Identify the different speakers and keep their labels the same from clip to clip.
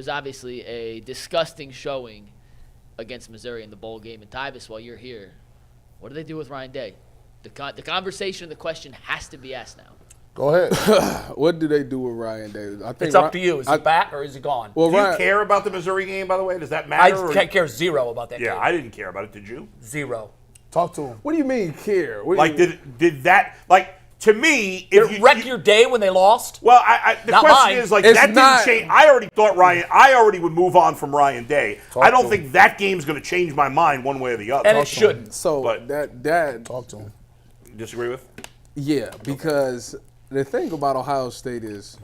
Speaker 1: was obviously a disgusting showing against Missouri in the bowl game. And Tyvis, while you're here, what do they do with Ryan Day? The conversation, the question has to be asked now.
Speaker 2: Go ahead.
Speaker 3: What do they do with Ryan Day? I think
Speaker 4: It's up to you. Is he back or is he gone?
Speaker 3: Well,
Speaker 5: Do you
Speaker 3: Ryan,
Speaker 5: care about the Missouri game, by the way? Does that matter?
Speaker 4: I care zero about that game.
Speaker 5: Yeah, I didn't care about it. Did you?
Speaker 4: Zero.
Speaker 2: Talk to him.
Speaker 3: what do you mean care?
Speaker 5: Did that to me? If
Speaker 4: It wrecked your day when they lost?
Speaker 5: Well, the
Speaker 4: Not
Speaker 5: question
Speaker 4: mine.
Speaker 5: is like
Speaker 3: It's
Speaker 5: that
Speaker 3: not-
Speaker 5: didn't change. I already thought I already would move on from Ryan Day. I don't
Speaker 2: to
Speaker 5: think that game's going to change my mind one way or the other.
Speaker 4: And it shouldn't.
Speaker 3: So
Speaker 5: But-
Speaker 3: that
Speaker 2: Talk to him.
Speaker 5: Disagree with?
Speaker 3: yeah, because the thing about Ohio State is,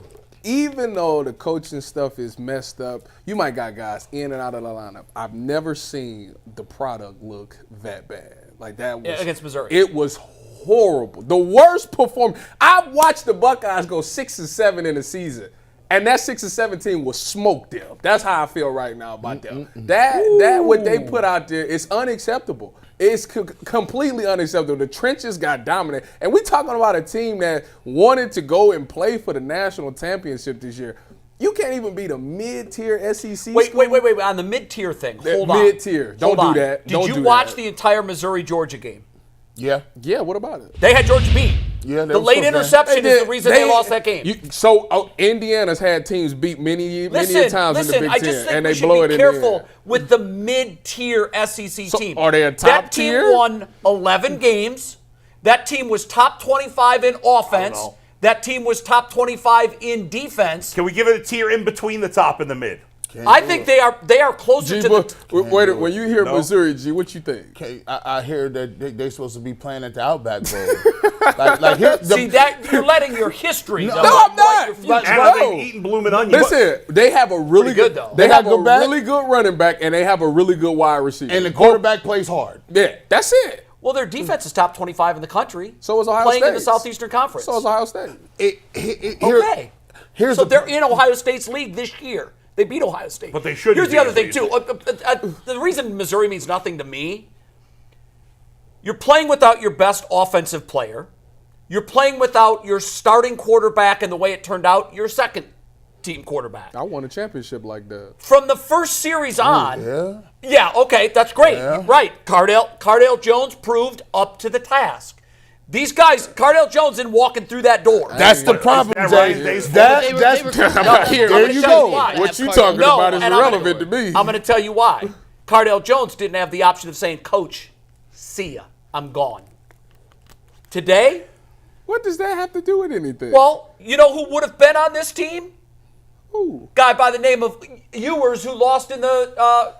Speaker 3: even though the coaching stuff is messed up, you might got guys in and out of the lineup. I've never seen the product look that bad. Like that was
Speaker 4: Against Missouri.
Speaker 3: It was horrible. The worst performance. I watched the Buckeyes go 6-7 in the season, and that 6-7 team was smoked them. That's how I feel right now about them. That what they put out there is unacceptable. It's completely unacceptable. The trenches got dominated, and we're talking about a team that wanted to go and play for the national championship this year. You can't even beat a mid-tier SEC
Speaker 4: Wait,
Speaker 3: school.
Speaker 4: wait. On the mid-tier thing, hold on.
Speaker 3: Mid-tier. Don't
Speaker 4: Hold
Speaker 3: do
Speaker 4: on.
Speaker 3: that.
Speaker 4: Did
Speaker 3: Don't
Speaker 4: you
Speaker 3: do
Speaker 4: watch
Speaker 3: that.
Speaker 4: the entire Missouri-Georgia game?
Speaker 2: Yeah.
Speaker 3: Yeah, what about it?
Speaker 4: They had Georgia beat.
Speaker 2: Yeah, they
Speaker 4: the
Speaker 2: were
Speaker 4: late
Speaker 2: supposed to.
Speaker 4: interception is the reason they lost that game.
Speaker 3: Indiana's had teams beat many times in the Big
Speaker 4: I
Speaker 3: Ten,
Speaker 4: just think
Speaker 3: and
Speaker 4: we
Speaker 3: they
Speaker 4: should
Speaker 3: blow it
Speaker 4: be
Speaker 3: in the
Speaker 4: careful
Speaker 3: end.
Speaker 4: with the mid-tier SEC
Speaker 3: So
Speaker 4: team.
Speaker 3: are they a top
Speaker 4: That
Speaker 3: tier?
Speaker 4: team won 11 games. That team was top 25 in offense.
Speaker 5: know.
Speaker 4: That team was top 25 in defense.
Speaker 5: Can we give it a tier in between the top and the mid?
Speaker 4: I think they are closer
Speaker 3: G,
Speaker 4: to
Speaker 3: but
Speaker 4: the.
Speaker 3: wait, when you hear
Speaker 5: No.
Speaker 3: Missouri, G, what you think?
Speaker 2: Okay, I hear that they're supposed to be playing at the Outback Bowl. like here,
Speaker 4: See that you're letting your history.
Speaker 2: No,
Speaker 4: though,
Speaker 3: I'm
Speaker 4: write
Speaker 3: not.
Speaker 4: your future.
Speaker 5: And
Speaker 3: No.
Speaker 5: I think eating blooming onions.
Speaker 3: Listen, they have a really
Speaker 4: Pretty good, though.
Speaker 3: They
Speaker 2: They
Speaker 3: have
Speaker 2: got
Speaker 3: a
Speaker 2: good back?
Speaker 3: really good running back, and they have a really good wide receiver.
Speaker 2: and the quarterback plays hard.
Speaker 3: Yeah, that's it.
Speaker 4: Well, their defense is top 25 in the country.
Speaker 3: So is Ohio
Speaker 4: playing in the
Speaker 3: State's.
Speaker 4: Southeastern Conference.
Speaker 3: So is Ohio State.
Speaker 4: Okay.
Speaker 2: Here's
Speaker 4: So
Speaker 2: the
Speaker 4: they're in Ohio State's league this year. They beat Ohio State.
Speaker 5: But they shouldn't
Speaker 4: Here's the
Speaker 5: be,
Speaker 4: other
Speaker 5: is
Speaker 4: thing,
Speaker 5: what
Speaker 4: too. The reason Missouri means nothing to me, you're playing without your best offensive player. You're playing without your starting quarterback, and the way it turned out, your second team quarterback.
Speaker 3: I won a championship like that.
Speaker 4: From the first series on,
Speaker 2: yeah.
Speaker 4: yeah, okay, that's great.
Speaker 2: Yeah.
Speaker 4: Right. Cardale Jones proved up to the task. These guys, Cardale Jones isn't walking through that door.
Speaker 2: That's the problem,
Speaker 5: Is that Ryan
Speaker 2: Jay.
Speaker 5: Day's
Speaker 2: That,
Speaker 1: They were-
Speaker 2: that's
Speaker 1: they were-
Speaker 3: I'm not here.
Speaker 4: I'm
Speaker 2: There
Speaker 4: gonna
Speaker 2: you
Speaker 4: tell
Speaker 2: go.
Speaker 4: why.
Speaker 3: What you
Speaker 1: Cardale-
Speaker 3: talking about is
Speaker 4: and I'm
Speaker 3: irrelevant to
Speaker 4: gonna-
Speaker 3: me.
Speaker 4: I'm going to tell you why. Cardale Jones didn't have the option of saying, Coach, see ya, I'm gone. Today,
Speaker 3: What does that have to do with anything?
Speaker 4: well, you know who would have been on this team?
Speaker 3: Who?
Speaker 4: Guy by the name of Ewers, who lost in the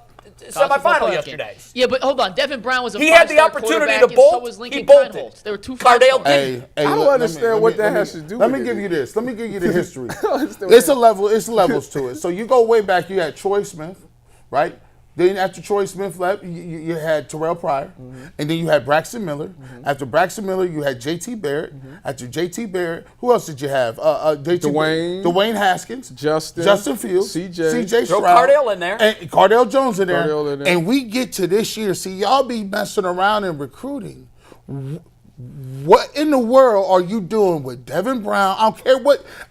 Speaker 4: semifinal yesterday.
Speaker 1: Yeah, but hold on. Devin Brown was a
Speaker 4: He had the
Speaker 1: five-star
Speaker 4: opportunity
Speaker 1: quarterback,
Speaker 4: to
Speaker 1: and
Speaker 4: bolt.
Speaker 1: So was Lincoln
Speaker 4: He bolted.
Speaker 1: Kineholz. There were two
Speaker 4: Cardale
Speaker 1: five-stars.
Speaker 4: didn't.
Speaker 2: Hey,
Speaker 3: I don't
Speaker 2: look,
Speaker 3: understand what that has to do
Speaker 2: Let
Speaker 3: with
Speaker 2: me give
Speaker 3: it.
Speaker 2: you this. Let me give you the history.
Speaker 3: understand
Speaker 2: It's
Speaker 3: what
Speaker 2: it's levels to it. So you go way back. You had Troy Smith, right? Then after Troy Smith left, you had Terrell Pryor, and then you had Braxton Miller. After Braxton Miller, you had J.T. Barrett. After J.T. Barrett, who else did you have? Dwayne Haskins, Justin Fields, C.J.
Speaker 4: Throw
Speaker 2: Stroud,
Speaker 4: Cardale in there.
Speaker 2: and Cardale Jones in there.
Speaker 3: Cardale in there.
Speaker 2: And we get to this year. See, y'all be messing around in recruiting. What in the world are you doing with Devin Brown?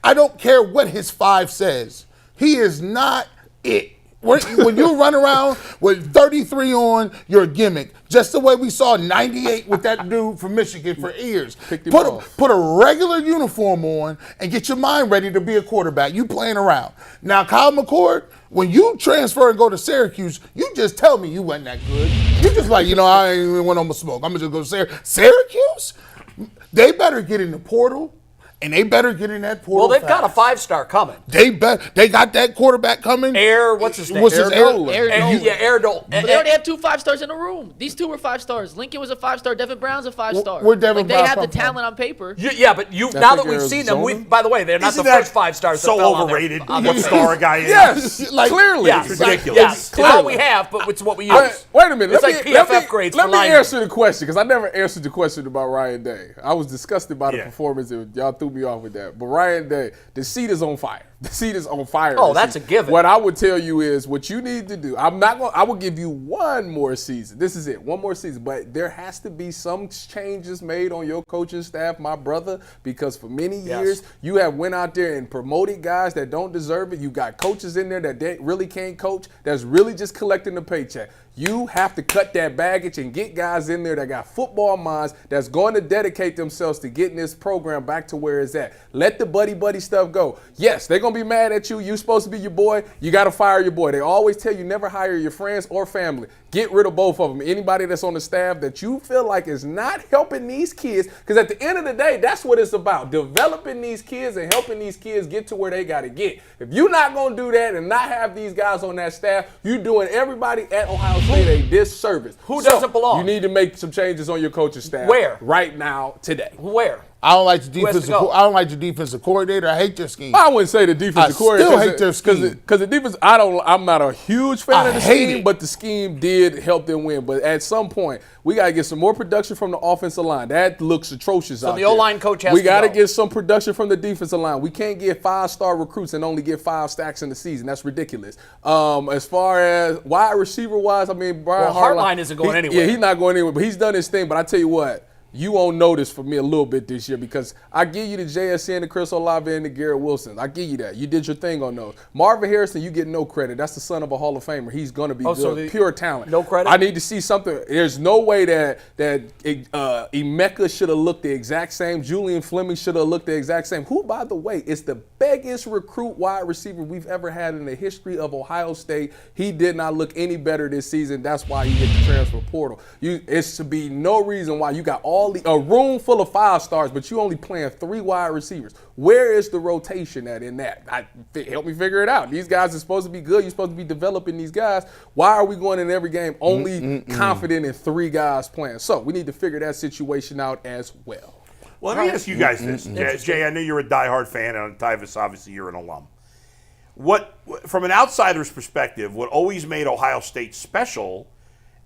Speaker 2: I don't care what his 5 says. He is not it. When you run around with 33 on, you're a gimmick. Just the way we saw 98 with that dude from Michigan for years.
Speaker 3: Picked him
Speaker 2: Put
Speaker 3: off.
Speaker 2: a regular uniform on and get your mind ready to be a quarterback. You playing around. Now, Kyle McCord, when you transfer and go to Syracuse, you just tell me you wasn't that good. You just like, I ain't even want no more smoke. I'm going to just go to Syracuse? They better get in the portal. And they better get in that portal.
Speaker 4: Well, they've got a 5-star coming.
Speaker 2: They got that quarterback coming.
Speaker 4: What's his name?
Speaker 1: Aaron
Speaker 4: Dolan.
Speaker 1: But they already have 2 5-stars in the room. These 2 were 5-stars. Lincoln was a 5-star. Devin Brown's a 5-star.
Speaker 2: Where Devin
Speaker 1: They
Speaker 2: Brown
Speaker 1: have the
Speaker 2: come from?
Speaker 1: talent on paper.
Speaker 4: Yeah, but now that we've seen them,
Speaker 3: Arizona?
Speaker 4: by the way, they're not
Speaker 5: Isn't
Speaker 4: the
Speaker 5: that
Speaker 4: first 5-stars. that
Speaker 5: so
Speaker 4: fell on their-
Speaker 5: overrated?
Speaker 4: on their
Speaker 5: What
Speaker 4: face.
Speaker 5: star a guy is?
Speaker 3: Yes,
Speaker 2: Like-
Speaker 3: clearly.
Speaker 4: Yes,
Speaker 5: It's ridiculous.
Speaker 4: Yes, it's all we have, but it's what we use.
Speaker 3: Wait a minute.
Speaker 4: It's
Speaker 3: let
Speaker 4: like
Speaker 3: me,
Speaker 4: PFF
Speaker 3: let me,
Speaker 4: grades
Speaker 3: let
Speaker 4: for
Speaker 3: me
Speaker 4: linemen.
Speaker 3: answer the question, because I never answered the question about Ryan Day. I was disgusted by the
Speaker 5: Yeah.
Speaker 3: performance. Y'all threw me off with that. But Ryan Day, the seat is on fire. The seat is on fire.
Speaker 4: Oh, that's a given.
Speaker 3: What I would tell you is what you need to do. I will give you one more season. This is it, one more season. But there has to be some changes made on your coaching staff, my brother, because for many years you have went out there and promoted guys that don't deserve it. You got coaches in there that they really can't coach, that's really just collecting the paycheck. You have to cut that baggage and get guys in there that got football minds that's going to dedicate themselves to getting this program back to where it's at. Let the buddy stuff go. Yes, they're going to be mad at you. You're supposed to be your boy. You got to fire your boy. They always tell you never hire your friends or family. Get rid of both of them. Anybody that's on the staff that you feel like is not helping these kids, because at the end of the day, that's what it's about, developing these kids and helping these kids get to where they got to get. If you're not going to do that and not have these guys on that staff, you're doing everybody at Ohio State a disservice.
Speaker 4: Who doesn't belong?
Speaker 3: You need to make some changes on your coaching staff.
Speaker 4: Where?
Speaker 3: Right now, today.
Speaker 4: Where?
Speaker 2: I don't like the
Speaker 4: Who has to
Speaker 2: defensive.
Speaker 4: go?
Speaker 2: I don't like the defensive coordinator. I hate their scheme.
Speaker 3: I wouldn't say the defensive coordinator.
Speaker 2: still hate their scheme.
Speaker 3: Because the defense, I'm not a huge fan
Speaker 2: I
Speaker 3: of the
Speaker 2: hate
Speaker 3: scheme,
Speaker 2: it.
Speaker 3: but the scheme did help them win. But at some point, we got to get some more production from the offensive line. That looks atrocious out
Speaker 4: the
Speaker 3: there.
Speaker 4: O-line coach has
Speaker 3: We
Speaker 4: to
Speaker 3: got to
Speaker 4: go.
Speaker 3: get some production from the defensive line. We can't get 5-star recruits and only get 5 stacks in the season. That's ridiculous. As far as wide receiver wise, I mean, Brian
Speaker 4: Hartline isn't going anywhere.
Speaker 3: Yeah, he's not going anywhere, but he's done his thing. But I tell you what, you won't notice for me a little bit this year because I give you the JSN, the Chris Olave, and the Garrett Wilson. I give you that. You did your thing on those. Marvin Harrison, you get no credit. That's the son of a Hall of Famer. He's going to be good. Pure talent.
Speaker 4: No credit?
Speaker 3: I need to see something. There's no way that Emeka should have looked the exact same. Julian Fleming should have looked the exact same. Who, by the way, is the biggest recruit wide receiver we've ever had in the history of Ohio State. He did not look any better this season. That's why he hit the transfer portal. It's to be no reason why you got a room full of 5 stars, but you only playing 3 wide receivers. Where is the rotation at in that? Help me figure it out. These guys are supposed to be good. You're supposed to be developing these guys. Why are we going in every game only confident in 3 guys playing? So we need to figure that situation out as well.
Speaker 5: Well, let me ask you guys this. Jay, I know you're a diehard fan, and Tyvis, obviously, you're an alum. From an outsider's perspective, what always made Ohio State special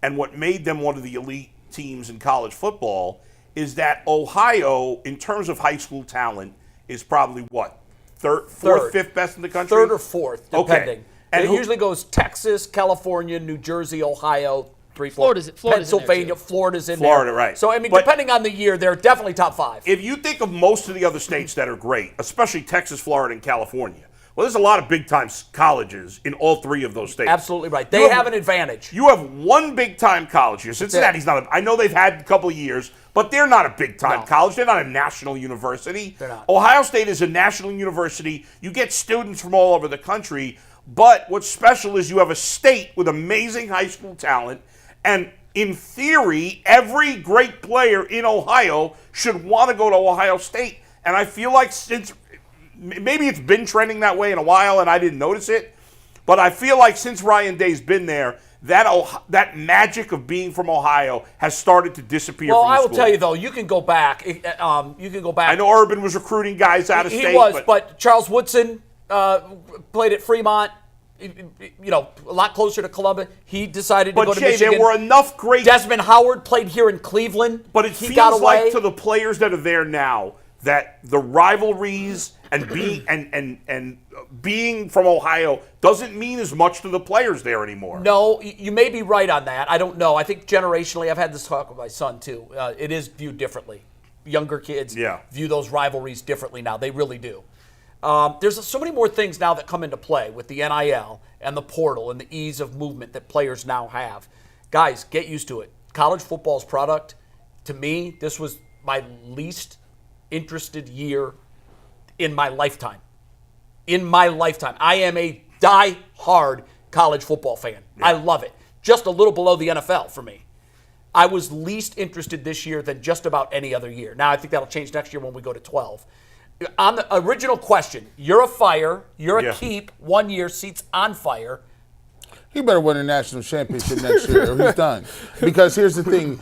Speaker 5: and what made them one of the elite teams in college football is that Ohio, in terms of high school talent, is probably what? Fourth, fifth best in the country?
Speaker 4: 3rd or 4th, depending.
Speaker 5: Okay. And
Speaker 4: it usually goes Texas, California, New Jersey, Ohio, 3, 4.
Speaker 1: Florida's
Speaker 4: Pennsylvania,
Speaker 1: in there too.
Speaker 4: Florida's in
Speaker 5: Florida,
Speaker 4: there.
Speaker 5: right.
Speaker 4: So, I mean,
Speaker 5: But-
Speaker 4: depending on the year, they're definitely top 5.
Speaker 5: If you think of most of the other states that are great, especially Texas, Florida, and California, well, there's a lot of big-time colleges in all 3 of those states.
Speaker 4: Absolutely right. They have an advantage.
Speaker 5: You have one big-time college here. Cincinnati's not. I know they've had a couple of years, but they're not a big-time college. They're not a national university.
Speaker 4: They're not.
Speaker 5: Ohio State is a national university. You get students from all over the country, but what's special is you have a state with amazing high school talent, and in theory, every great player in Ohio should want to go to Ohio State. And I feel like since maybe it's been trending that way in a while and I didn't notice it, but I feel like since Ryan Day's been there, that magic of being from Ohio has started to disappear.
Speaker 4: Well,
Speaker 5: from the
Speaker 4: I will
Speaker 5: school.
Speaker 4: tell you though, you can go back.
Speaker 5: I know Urban was recruiting guys out of state.
Speaker 4: He was, but Charles Woodson played at Fremont. You know, a lot closer to Columbus. He decided to go to
Speaker 5: Jay,
Speaker 4: Michigan.
Speaker 5: there were enough great.
Speaker 4: Desmond Howard played here in Cleveland.
Speaker 5: But it
Speaker 4: he got
Speaker 5: feels
Speaker 4: away.
Speaker 5: like to the players that are there now that the rivalries and being from Ohio doesn't mean as much to the players there anymore.
Speaker 4: No, you may be right on that. I don't know. I think generationally, I've had this talk with my son too. It is viewed differently. Younger kids view those rivalries differently now. They really do. There's so many more things now that come into play with the NIL and the portal and the ease of movement that players now have. Guys, get used to it. College football's product, to me, this was my least interested year in my lifetime. In my lifetime. I am a die-hard college football fan. Yeah. I love it. Just a little below the NFL for me. I was least interested this year than just about any other year. Now, I think that'll change next year when we go to 12. On the original question, you're a fire, you're a keep, 1 year, seats on fire.
Speaker 2: He better win a national championship next year or he's done. Because here's the thing.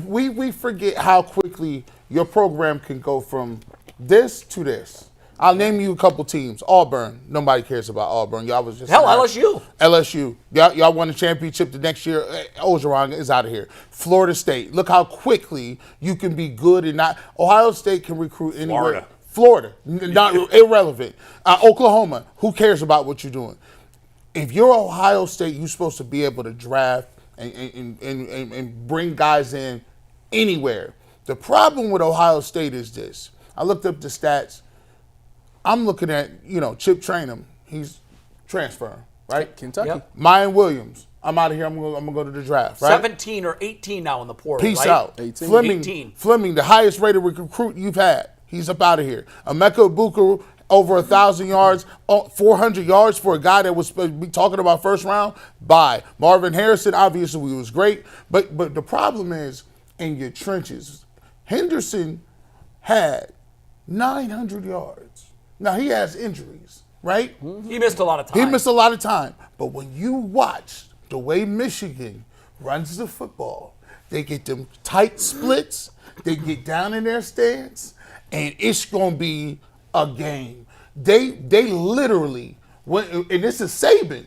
Speaker 2: We forget how quickly your program can go from this to this. I'll name you a couple teams. Auburn. Nobody cares about Auburn. Y'all was just
Speaker 4: LSU.
Speaker 2: LSU. Y'all won the championship the next year. Ogeron is out of here. Florida State. Look how quickly you can be good and not. Ohio State can recruit anywhere. Florida, not irrelevant. Oklahoma, who cares about what you're doing? If you're Ohio State, you're supposed to be able to draft and bring guys in anywhere. The problem with Ohio State is this. I looked up the stats. I'm looking at, Chip Trainum. He's transferring, right?
Speaker 3: Kentucky.
Speaker 4: Yep.
Speaker 2: Mayan Williams. I'm out of here. I'm gonna go to the draft, right?
Speaker 4: 17 or 18 now in the portal,
Speaker 2: Peace
Speaker 4: right?
Speaker 2: out.
Speaker 3: 18.
Speaker 2: Fleming,
Speaker 4: 18.
Speaker 2: Fleming, the highest rated recruit you've had. He's up out of here. Emeka Ibuka, over 1,000 yards, 400 yards for a guy that was supposed to be talking about first round. Bye. Marvin Harrison, obviously, was great. But the problem is in your trenches. Henderson had 900 yards. Now, he has injuries, right?
Speaker 4: He missed a lot of time.
Speaker 2: He missed a lot of time. But when you watch the way Michigan runs the football, they get them tight splits, they get down in their stance, and it's going to be a game. They literally went, and this is Saban.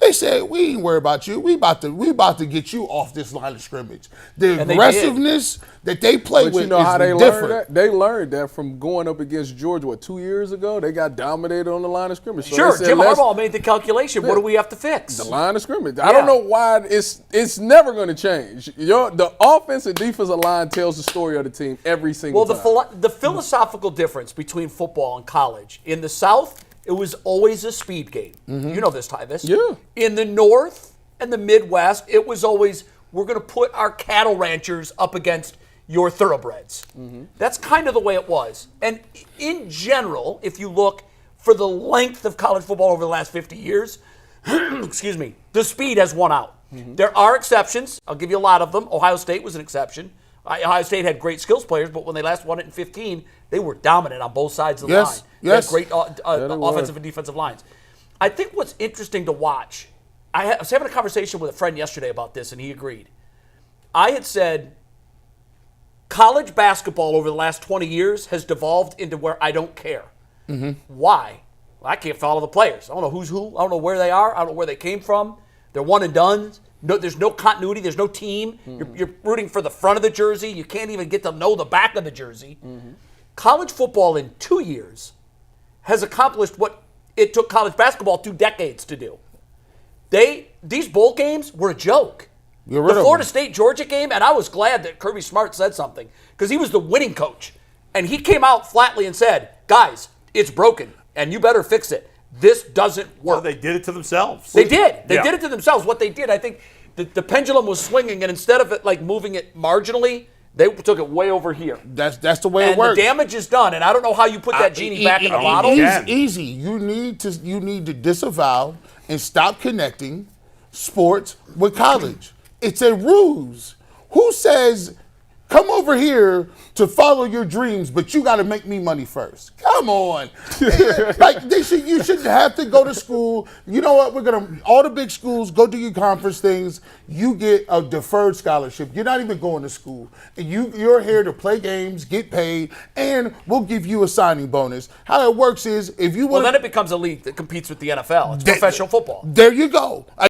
Speaker 2: They said, we ain't worried about you. We about to get you off this line of scrimmage. The
Speaker 4: And they
Speaker 2: aggressiveness that they play
Speaker 3: But
Speaker 2: with
Speaker 3: you know
Speaker 2: is
Speaker 3: how they
Speaker 2: different.
Speaker 3: learned that? They learned that from going up against Georgia, 2 years ago? They got dominated on the line of scrimmage. So
Speaker 4: Sure,
Speaker 3: they said,
Speaker 4: Jim
Speaker 3: let's-
Speaker 4: Harbaugh made the calculation. What do we have to fix?
Speaker 3: The line of scrimmage. I don't know why it's never going to change. The offense and defensive line tells the story of the team every single
Speaker 4: Well,
Speaker 3: time.
Speaker 4: the philosophical difference between football and college. In the South, it was always a speed game. You know this, Tyvis.
Speaker 3: Yeah.
Speaker 4: In the North and the Midwest, it was always, we're going to put our cattle ranchers up against your thoroughbreds. That's kind of the way it was. And in general, if you look for the length of college football over the last 50 years, excuse me, the speed has won out. There are exceptions. I'll give you a lot of them. Ohio State was an exception. Ohio State had great skills players, but when they last won it in 15, they were dominant on both sides of the line. They had great offensive and defensive lines. I think what's interesting to watch, I was having a conversation with a friend yesterday about this, and he agreed. I had said, college basketball over the last 20 years has devolved into where I don't care. Why? Well, I can't follow the players. I don't know who's who. I don't know where they are. I don't know where they came from. They're one and done. No, there's no continuity. There's no team. You're rooting for the front of the jersey. You can't even get to know the back of the jersey. College football in 2 years has accomplished what it took college basketball 2 decades to do. These bowl games were a joke.
Speaker 2: You're rid
Speaker 4: The
Speaker 2: of
Speaker 4: Florida
Speaker 2: them.
Speaker 4: State-Georgia game, and I was glad that Kirby Smart said something because he was the winning coach. And he came out flatly and said, guys, it's broken, and you better fix it. This doesn't work.
Speaker 5: Well, they did it to themselves.
Speaker 4: They did. They
Speaker 5: Yeah.
Speaker 4: did it to themselves. What they did, I think, the pendulum was swinging, and instead of it like moving it marginally, they took it way over here.
Speaker 2: That's the way
Speaker 4: And
Speaker 2: it works.
Speaker 4: the damage is done. And I don't know how you put that genie back in the bottle.
Speaker 2: Easy. You need to disavow and stop connecting sports with college. It's a ruse. Who says, come over here to follow your dreams, but you got to make me money first? Come on. You shouldn't have to go to school. You know what? All the big schools, go do your conference things. You get a deferred scholarship. You're not even going to school. And you're here to play games, get paid, and we'll give you a signing bonus. How it works is if you want
Speaker 4: Well, then it becomes a league that competes with the NFL. It's professional football.
Speaker 2: There you go.